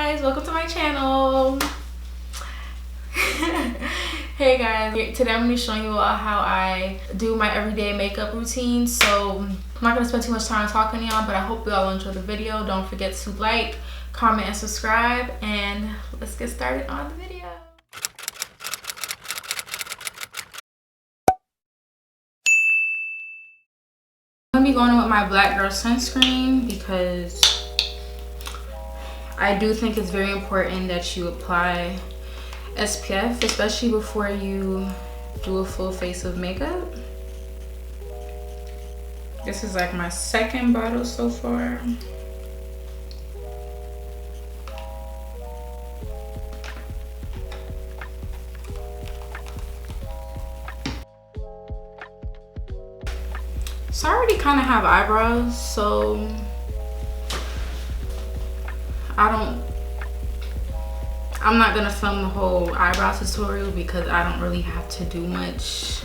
guys, welcome to my channel. Hey guys, today I'm going to be showing you all how I do my everyday makeup routine. So I'm not going to spend too much time talking to y'all, but I hope you all enjoy the video. Don't forget to like, comment, and subscribe, and let's get started on the video. I'm going to be going in with my Black Girl Sunscreen because I do think it's very important that you apply SPF, especially before you do a full face of makeup. This is like my second bottle so far. So I already kind of have eyebrows, so I'm not gonna film the whole eyebrow tutorial because I don't really have to do much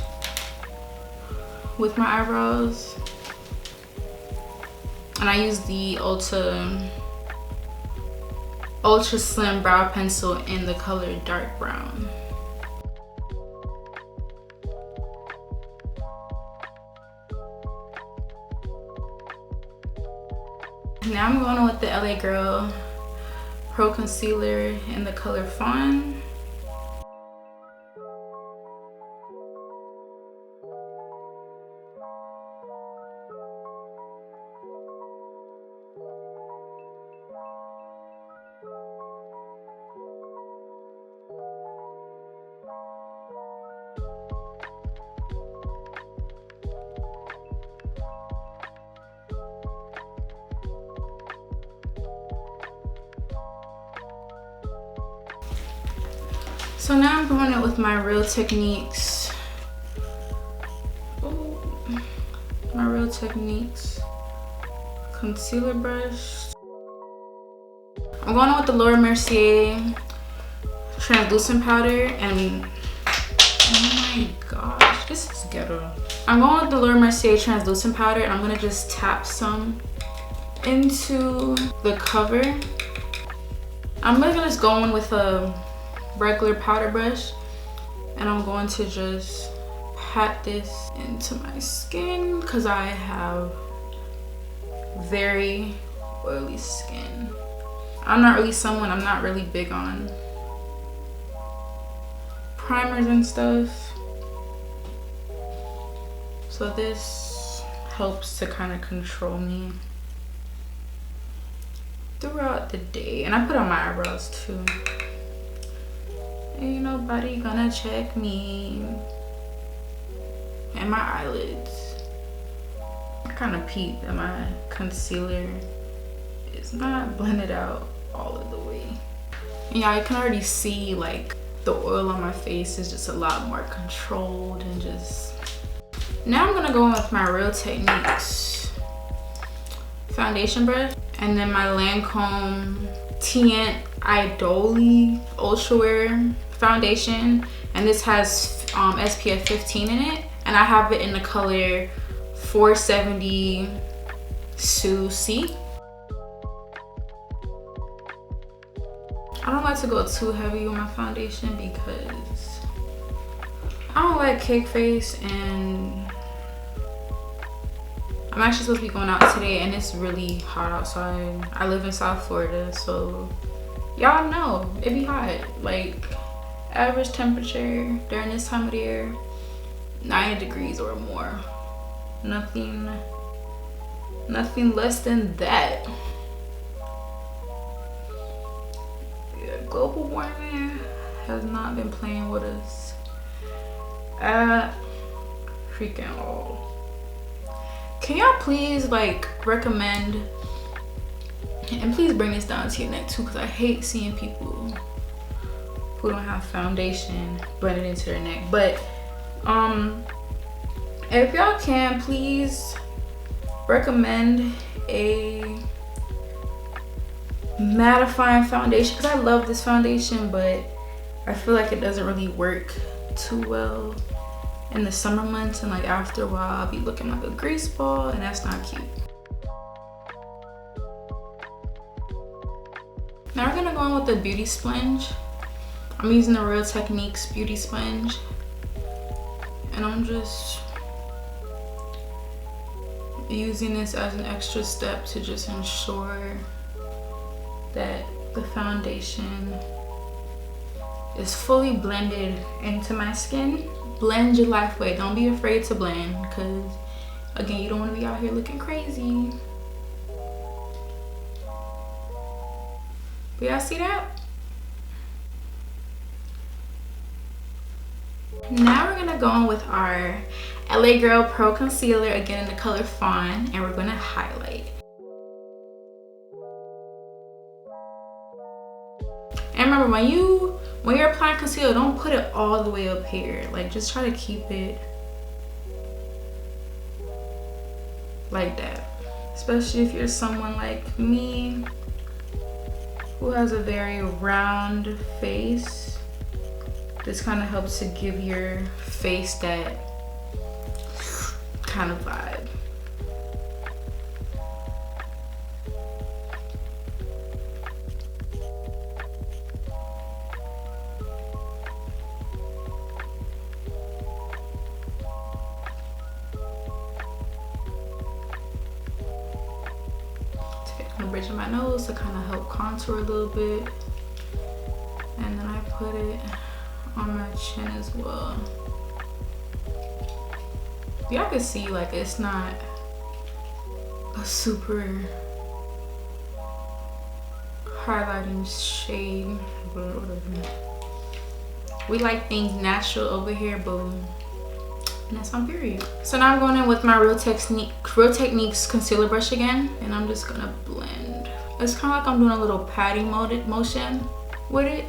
with my eyebrows. And I use the Ulta Ultra Slim Brow Pencil in the color dark brown. Now I'm going with the LA Girl Pro Concealer in the color Fawn. So now I'm going in with my Real Techniques. My Real Techniques concealer brush. I'm going in with the Mercier translucent powder, and oh my gosh, this is ghetto. I'm going with the Mercier translucent powder, and I'm gonna just tap some into the cover. I'm gonna just go in with a regular powder brush, and I'm going to just pat this into my skin because I have very oily skin. I'm not really big on primers and stuff, so this helps to kind of control me throughout the day. And I put on my eyebrows too. Ain't nobody gonna check me. And my eyelids. I kind of peeped that my concealer is not blended out all of the way. And yeah, I can already see like the oil on my face is just a lot more controlled and just. Now I'm gonna go in with my Real Techniques foundation brush, and then my Lancôme Teint Idole Ultra Wear foundation, and this has SPF 15 in it, and I have it in the color 470 C. I don't like to go too heavy with my foundation because I don't like cake face, and I'm actually supposed to be going out today, and it's really hot outside. I live in South Florida, so y'all know it be hot. Like average temperature during this time of the year, 90 degrees or more. Nothing less than that. Yeah, global warming has not been playing with us at freaking all. Can y'all please like recommend, and please bring this down to your neck too, because I hate seeing people who don't have foundation blended into their neck. But if y'all can, please recommend a mattifying foundation, because I love this foundation, but I feel like it doesn't really work too well in the summer months, and like after a while I'll be looking like a grease ball, and that's not cute. Now we're gonna go in with the beauty sponge. I'm using the Real Techniques beauty sponge, and I'm just using this as an extra step to just ensure that the foundation is fully blended into my skin. Blend your life away. Don't be afraid to blend, because again, you don't want to be out here looking crazy. But y'all see that? Now we're gonna go on with our LA Girl Pro Concealer, again in the color Fawn, and we're gonna highlight. And remember, when you're applying concealer, don't put it all the way up here. Like, just try to keep it like that. Especially if you're someone like me who has a very round face. This kind of helps to give your face that kind of vibe. The bridge of my nose to kind of help contour a little bit, and then I put it on my chin as well. Y'all can see, like, it's not a super highlighting shade, but whatever. We like things natural over here, boo. And that's on period. So now I'm going in with my Real Techniques concealer brush again, and I'm just gonna blend. It's kind of like I'm doing a little patting motion with it.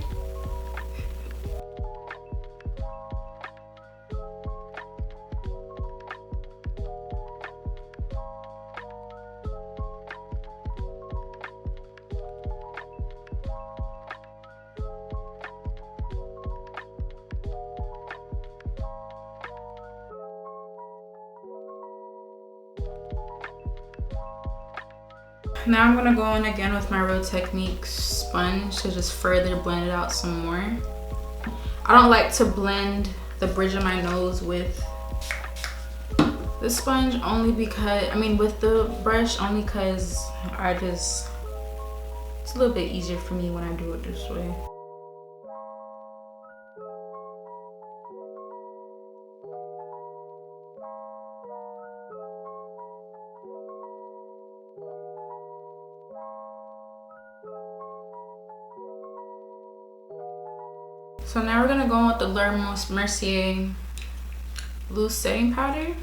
Now I'm gonna go in again with my Real Techniques sponge to just further blend it out some more. I don't like to blend the bridge of my nose with the sponge, only because, with the brush, only because it's a little bit easier for me when I do it this way. So now we're gonna go in with the Mercier loose setting powder.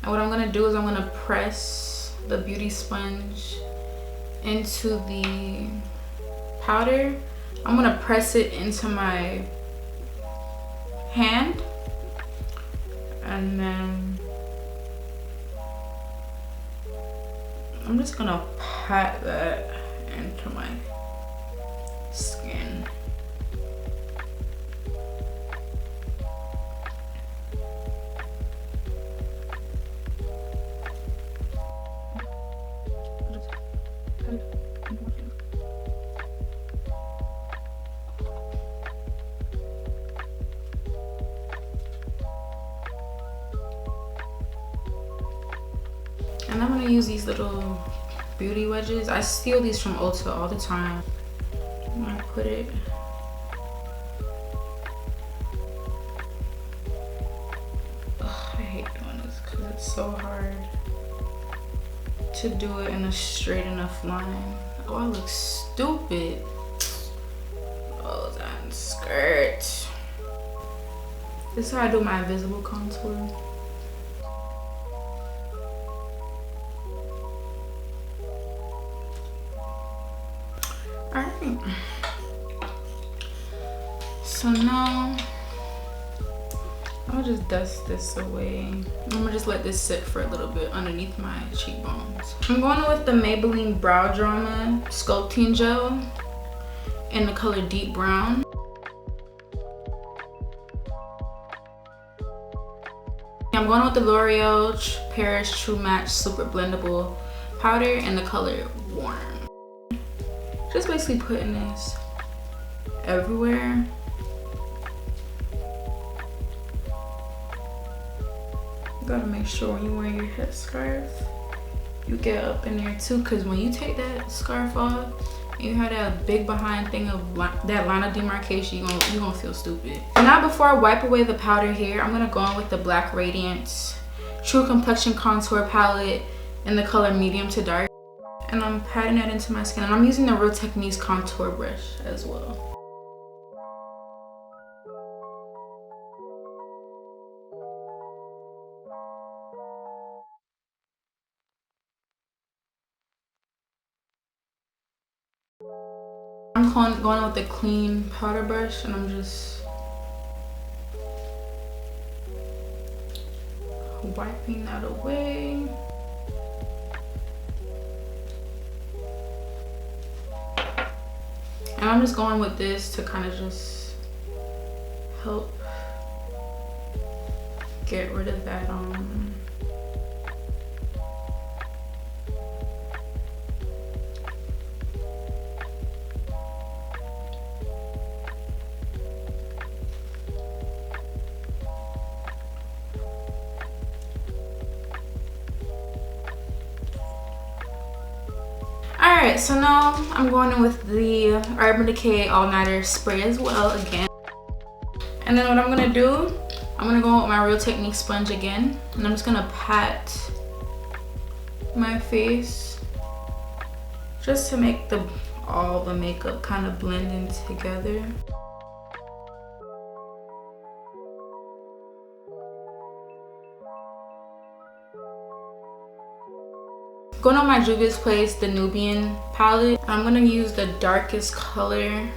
And what I'm gonna do is I'm gonna press the beauty sponge into the powder. I'm gonna press it into my hand, and then I'm just gonna pat that into my skin. And I'm gonna use these little beauty wedges. I steal these from Ulta all the time. I'm gonna put it I hate doing this because it's so hard to do it in a straight enough line. Oh, I look stupid. Oh, that skirt. This is how I do my invisible contour. Alright. So now I'm gonna just dust this away. I'm gonna just let this sit for a little bit underneath my cheekbones. I'm going with the Maybelline Brow Drama Sculpting Gel in the color Deep Brown. I'm going with the L'Oreal Paris True Match Super-Blendable powder in the color Warm. Just basically putting this everywhere. You gotta make sure when you wear your headscarf, you get up in there too, because when you take that scarf off and you have that big behind thing of that line of demarcation, you're gonna feel stupid. Now before I wipe away the powder here, I'm gonna go in with the Black Radiance True Complexion Contour Palette in the color medium to dark. And I'm patting that into my skin. And I'm using the Real Techniques contour brush as well. I'm going with the clean powder brush, and I'm just wiping that away. And I'm just going with this to kind of just help get rid of that Alright, so now I'm going in with the Urban Decay All Nighter spray as well again. And then what I'm gonna do, I'm gonna go with my Real Techniques sponge again, and I'm just gonna pat my face just to make all the makeup kind of blend in together. Going on my Juvia's Place, the Nubian palette. I'm gonna use the darkest color.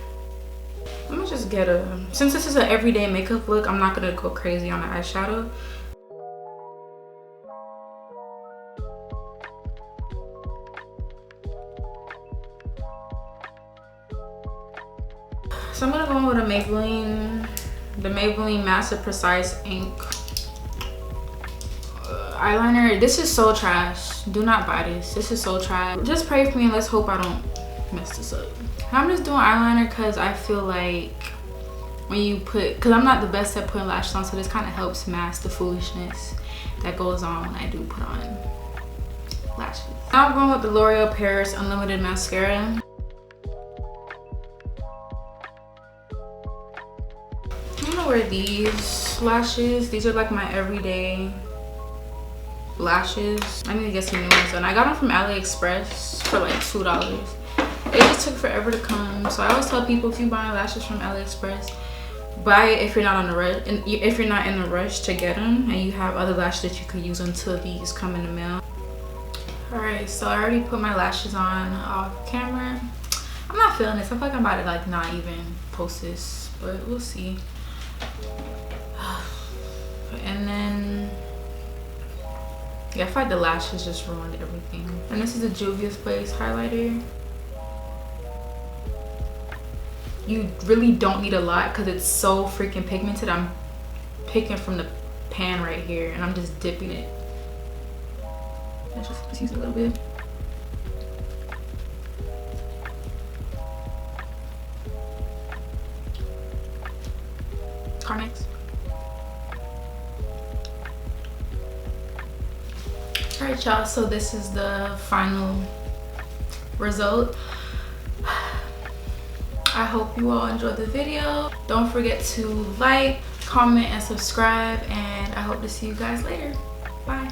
I'm gonna just get since this is an everyday makeup look, I'm not gonna go crazy on the eyeshadow. So I'm gonna go in with the Maybelline Master Precise Ink eyeliner. This is so trash. Do not buy this. This is so trash. Just pray for me and let's hope I don't mess this up. I'm just doing eyeliner because I feel like when you because I'm not the best at putting lashes on, so this kind of helps mask the foolishness that goes on when I do put on lashes. Now I'm going with the L'Oreal Paris Unlimited Mascara. I'm gonna wear these lashes. These are like my everyday lashes. I need to get some new ones, and I got them from AliExpress for like $2. It just took forever to come, so I always tell people, if you buy lashes from AliExpress, buy it if you're not on the rush, and if you're not in the rush to get them, and you have other lashes that you could use until these come in the mail. All right, so I already put my lashes on off camera. I'm not feeling this. I feel like I'm about to like not even post this, but we'll see. And then yeah, I feel like the lashes just ruined everything. And this is the Juvia's Place highlighter. You really don't need a lot because it's so freaking pigmented. I'm picking from the pan right here and I'm just dipping it. Let's just use a little bit. Carmex. Alright y'all, so this is the final result. I hope you all enjoyed the video. Don't forget to like, comment, and subscribe, and I hope to see you guys later. Bye.